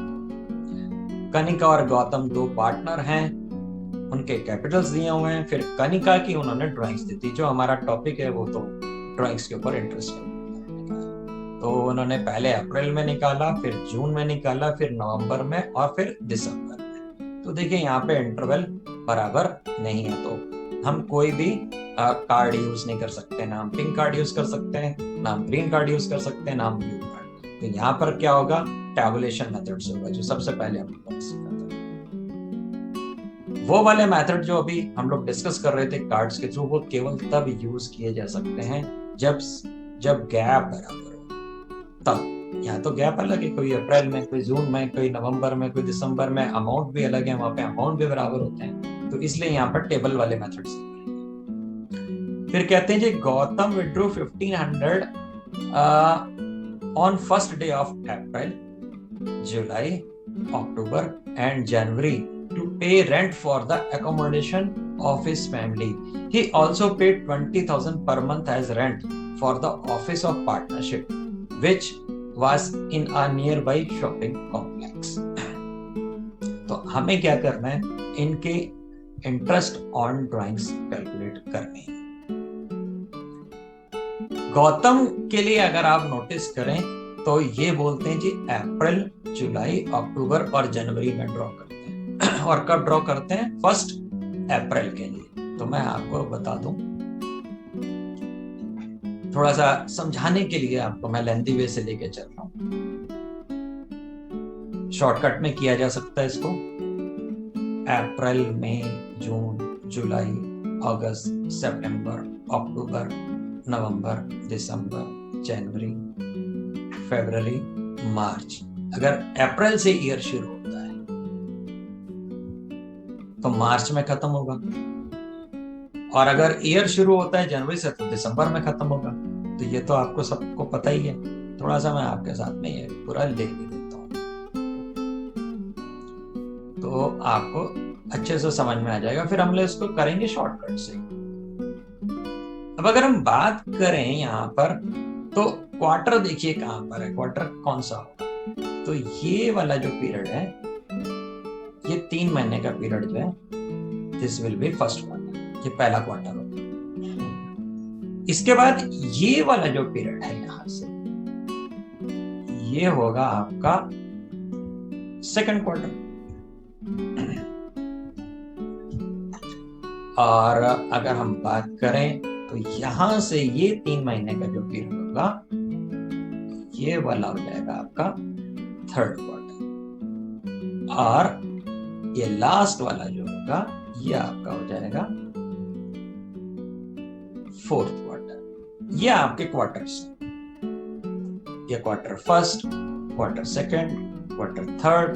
Kanika और गौतम दो partner हैं, उनके Capitals दिए हुए हैं। फिर कनिका की उन्होंने ड्राइंग्स दी थी। जो हमारा टॉपिक है वो तो ड्राइंग्स के ऊपर इंटरेस्ट है, तो उन्होंने पहले अप्रैल में निकाला, फिर जून में निकाला, फिर नवंबर में और फिर दिसंबर में। तो देखिए यहाँ पे इंटरवल बराबर नहीं है, तो हम कोई भी कार्ड यूज नहीं कर सकते। ना हम पिंक कार्ड यूज कर सकते हैं, ना हम ग्रीन कार्ड यूज कर सकते हैं, ना हम ब्लू कार्ड। तो यहाँ पर क्या होगा? टैबुलेशन मेथड से होगा, जो सबसे पहले हम लोग सीखा था। वो वाले मेथड जो अभी हम लोग डिस्कस कर रहे थे कार्ड्स के थ्रू, वो केवल तब यूज किए जा सकते हैं जब गैप बराबर हो। तब यहाँ तो गैप अलग है, कोई अप्रैल में, कोई जून में, कोई नवंबर में, कोई दिसंबर में। अमाउंट भी अलग है, वहां पे अमाउंट भी बराबर होते हैं। तो इसलिए यहाँ पर टेबल वाले मेथड से। फिर कहते हैं जी Gautam withdrew 1,500 on first day of April, July, October and January to pay rent for the accommodation of his family. He also paid 20,000 per month as rent for the office of partnership, which was in a nearby shopping complex. तो हमें क्या करना है, इनके interest on drawings calculate करने हैं। गौतम के लिए अगर आप नोटिस करें तो ये बोलते हैं जी अप्रैल, जुलाई, अक्टूबर और जनवरी में ड्रॉ करते हैं। और कब ड्रॉ करते हैं? 1 अप्रैल के लिए। तो मैं आपको बता दूं, थोड़ा सा समझाने के लिए आपको मैं लेंथी वे से लेके चल रहा हूं। शॉर्टकट में किया जा सकता है इसको। अप्रैल, मई, जून, जुलाई, अगस्त, सितंबर, अक्टूबर, नवंबर, दिसंबर, जनवरी, फरवरी, मार्च। अगर अप्रैल से ईयर शुरू होता है तो मार्च में खत्म होगा, और अगर ईयर शुरू होता है जनवरी से तो दिसंबर में खत्म होगा। तो ये तो आपको सबको पता ही है। थोड़ा सा मैं आपके साथ में ये पूरा लिख भी देता हूँ तो आपको अच्छे से समझ में आ जाएगा। फिर हम लोग इसको करेंगे शॉर्टकट से। अब अगर हम बात करें यहाँ पर तो क्वार्टर देखिए कहाँ पर है, क्वार्टर कौन सा होगा। तो ये वाला जो पीरियड है, ये 3 महीने का पीरियड जो है, this will be first quarter, ये पहला क्वार्टर होगा। इसके बाद ये वाला जो पीरियड है यहां से, ये होगा आपका सेकंड क्वार्टर। और अगर हम बात करें तो यहां से ये 3 महीने का जो पीरियड होगा, ये वाला हो जाएगा आपका थर्ड क्वार्टर। और ये लास्ट वाला जो होगा, ये आपका हो जाएगा फोर्थ क्वार्टर। ये आपके क्वार्टर्स, ये quarter first, quarter second, quarter third,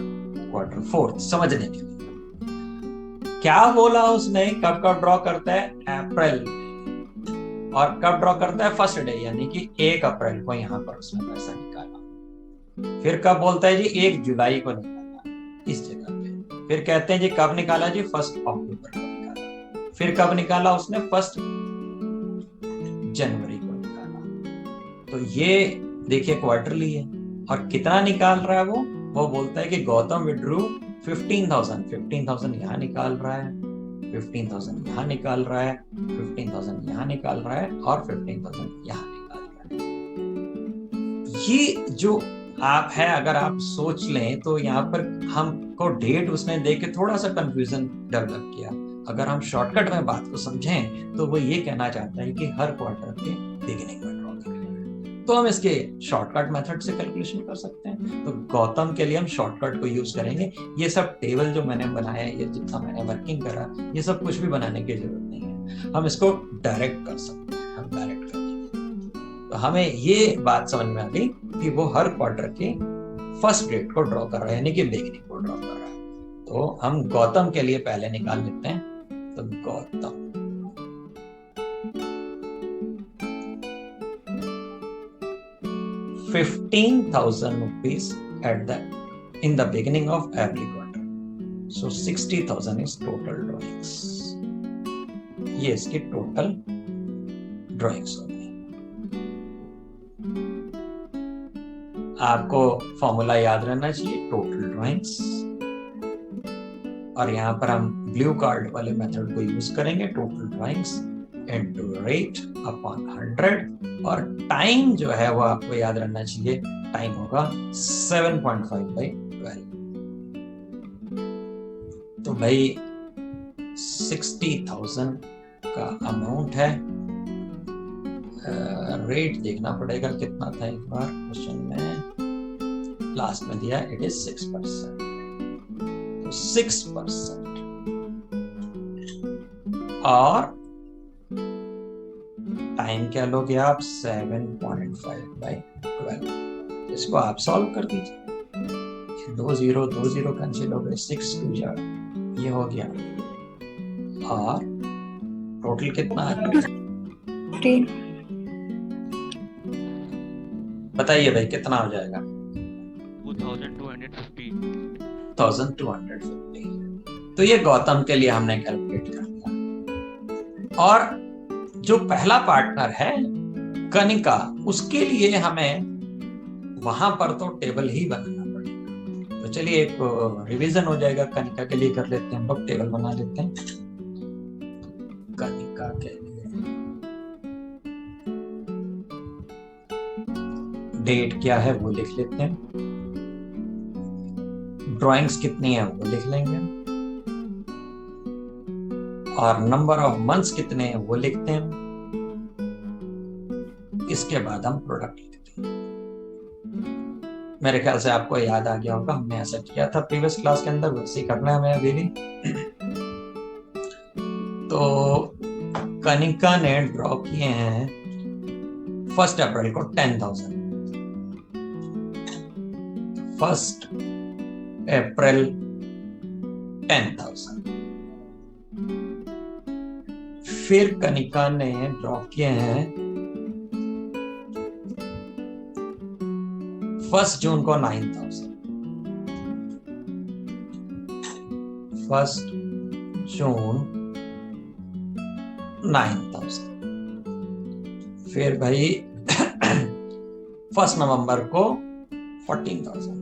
quarter fourth, समझने के लिए। क्या बोला उसने, कब कब ड्रॉ करता है? अप्रैल, और कब ड्रॉ करता है? फर्स्ट डे, यानी कि 1 अप्रैल को यहां पर उसने पैसा निकाला। फिर कब बोलता है जी? 1 जुलाई को निकाला इस जगह पे। फिर कहते हैं जी कब निकाला जी? 1 अक्टूबर को निकाला। फिर कब निकाला उसने? 1 जनवरी को निकाला। तो ये देखिए क्वार्टरली है। और कितना निकाल रहा है वो बोलता है कि गौतम विड्रू 15,000 यहाँ निकाल रहा है, 15,000 यहाँ निकाल रहा है, 15,000 यहाँ निकाल रहा है और 15,000 यहाँ निकाल रहा है। ये जो आप है, अगर आप सोच लें तो यहाँ पर हमको डेट उसने दे के थोड़ा सा कंफ्यूजन डेवलप किया। अगर हम शॉर्टकट में बात को समझें तो वो ये कहना चाहता है कि हर क्वार्टर के बिगिनिंग में ड्रॉ करें। तो हम इसके शॉर्टकट मेथड से कैलकुलेशन कर सकते हैं। तो गौतम के लिए हम शॉर्टकट को यूज करेंगे। ये सब टेबल जो मैंने बनाया है, ये जितना मैंने वर्किंग करा, ये सब कुछ भी बनाने की जरूरत नहीं है। हम इसको डायरेक्ट कर सकते हैं, हम डायरेक्ट कर देंगे। तो हमें ये बात समझ में आ गई कि वो हर क्वार्टर के फर्स्ट डेट को ड्रॉ कर रहा है, यानी कि बिगिनिंग को ड्रॉ कर रहा है। तो हम गौतम के लिए पहले निकाल लेते हैं। तो Gautam 15,000 rupees in the beginning of every quarter. So 60,000 is total drawings. ये इसकी टोटल ड्राइंग्स होगी। आपको फॉर्मूला याद रहना चाहिए, टोटल ड्राइंग्स। और यहाँ पर हम ब्लू कार्ड वाले मेथड को यूज करेंगे। Total drawings into rate upon 100। और टाइम जो है वो आपको याद रहना चाहिए, टाइम होगा 7.5/12। तो भाई 60,000 का अमाउंट है। रेट देखना पड़ेगा कितना था, एक बार क्वेश्चन में लास्ट में दिया, इट इज 6%। तो 6% और टाइम क्या लोगे आप? 7.5/12। इसको आप सॉल्व कर दीजिए। 2 0 कैंसिल हो गए, 6 2 ये हो गया। और टोटल कितना आ गया? बताइए भाई कितना हो जाएगा? 2250। 1250। तो ये गौतम के लिए हमने कैलकुलेट कर दिया। और जो पहला पार्टनर है कनिका, उसके लिए हमें वहां पर तो टेबल ही बनाना पड़ेगा। तो चलिए एक रिवीजन हो जाएगा, कनिका के लिए कर लेते हैं हम लोग, टेबल बना लेते हैं कनिका के लिए। डेट क्या है वो लिख लेते हैं, ड्राइंग्स कितनी है वो लिख लेंगे, और नंबर ऑफ मंथ्स कितने हैं वो लिखते हैं। इसके बाद हम प्रोडक्ट लिखते हैं। मेरे ख्याल से आपको याद आ गया होगा, हमने ऐसा किया था प्रीवियस क्लास के अंदर, वैसे ही करना है हमें अभी भी। तो कनिका ने ड्रॉ किए हैं 1 अप्रैल को 10,000। 1 अप्रैल 10,000। फिर कनिका ने ड्रॉ किए हैं 1 जून को 9,000। 1 जून 9,000। फिर भाई 1 नवंबर को 14,000।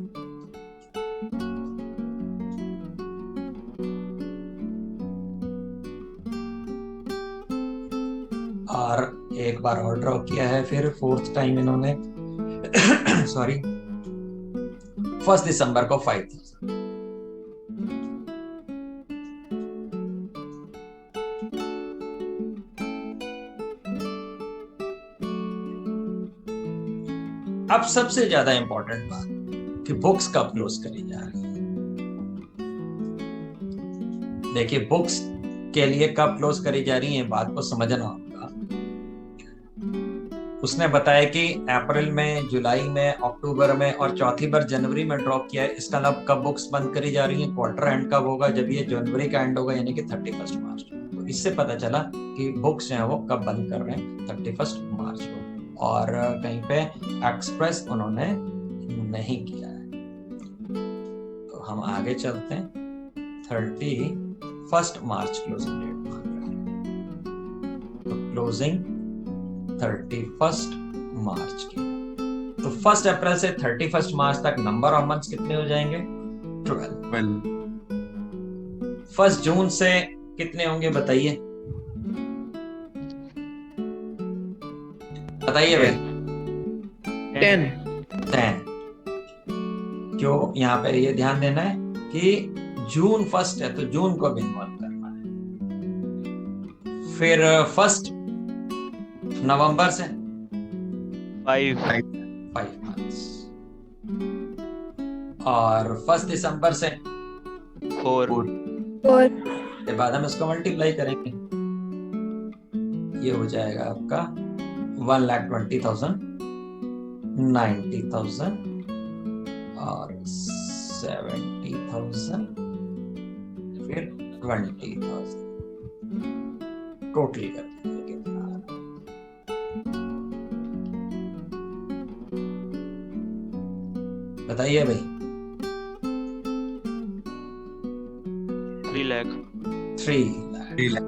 और एक बार और ड्रॉ किया है फिर 4th टाइम इन्होंने सॉरी 1 दिसंबर को 5,000। अब सबसे ज्यादा इंपॉर्टेंट बात कि बुक्स कब क्लोज करी जा रही है। देखिए बुक्स के लिए कब क्लोज करी जा रही है बात को समझना होगा। उसने बताया कि अप्रैल में, जुलाई में, अक्टूबर में और चौथी बार जनवरी में ड्रॉ किया है। इसका मतलब कब बुक्स बंद करी जा रही है, क्वार्टर एंड कब होगा, जब ये जनवरी का एंड होगा यानी कि 31 मार्च। तो इससे पता चला कि बुक्स जो है वो कब बंद कर रहे हैं, 31 मार्च को। और कहीं पे एक्सप्रेस उन्होंने नहीं किया है। तो हम आगे चलते हैं। 31 मार्च क्लोजिंग डेट मान रहे हैं, तो क्लोजिंग 31 मार्च की। तो 1 अप्रैल से 31 मार्च तक नंबर ऑफ मंथ्स कितने हो जाएंगे? 12। 1 जून से कितने होंगे बताइए, बताइए भाई। 10। क्यों? यहाँ पे ये ध्यान देना है कि जून 1 है तो जून को भी इन्वॉल्व करना है। फिर 1 नवंबर से 5 मंथ्स, और 1 दिसंबर से 4 के बाद हम इसको मल्टीप्लाई करेंगे। ये हो जाएगा आपका 1,20,000, 90,000 और 70,000, फिर 20,000। टोटल कर दीजिए कितना। बताइए भाई। 3 लाख। 3 लाख।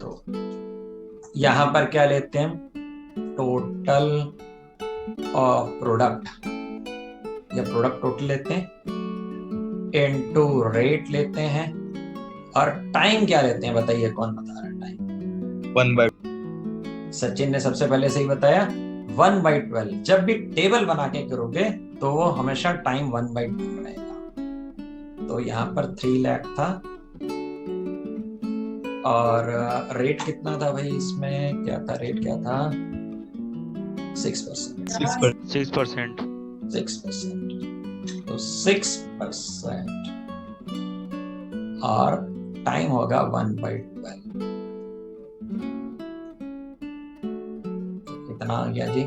तो यहां पर क्या लेते हैं? टोटल ऑफ प्रोडक्ट, या प्रोडक्ट टोटल लेते हैं इनटू रेट लेते हैं, और टाइम क्या लेते हैं बताइए, कौन बता रहा है टाइम? 1/12। सचिन ने सबसे पहले सही बताया 1/12। जब भी टेबल बना के करोगे तो वो हमेशा टाइम 1/12 रहेगा। तो यहाँ पर 3 लाख था, और रेट कितना था भाई इसमें, क्या था रेट, क्या था? 6%। 6%। 6%। तो 6% और टाइम होगा 1/12। कितना आ गया जी?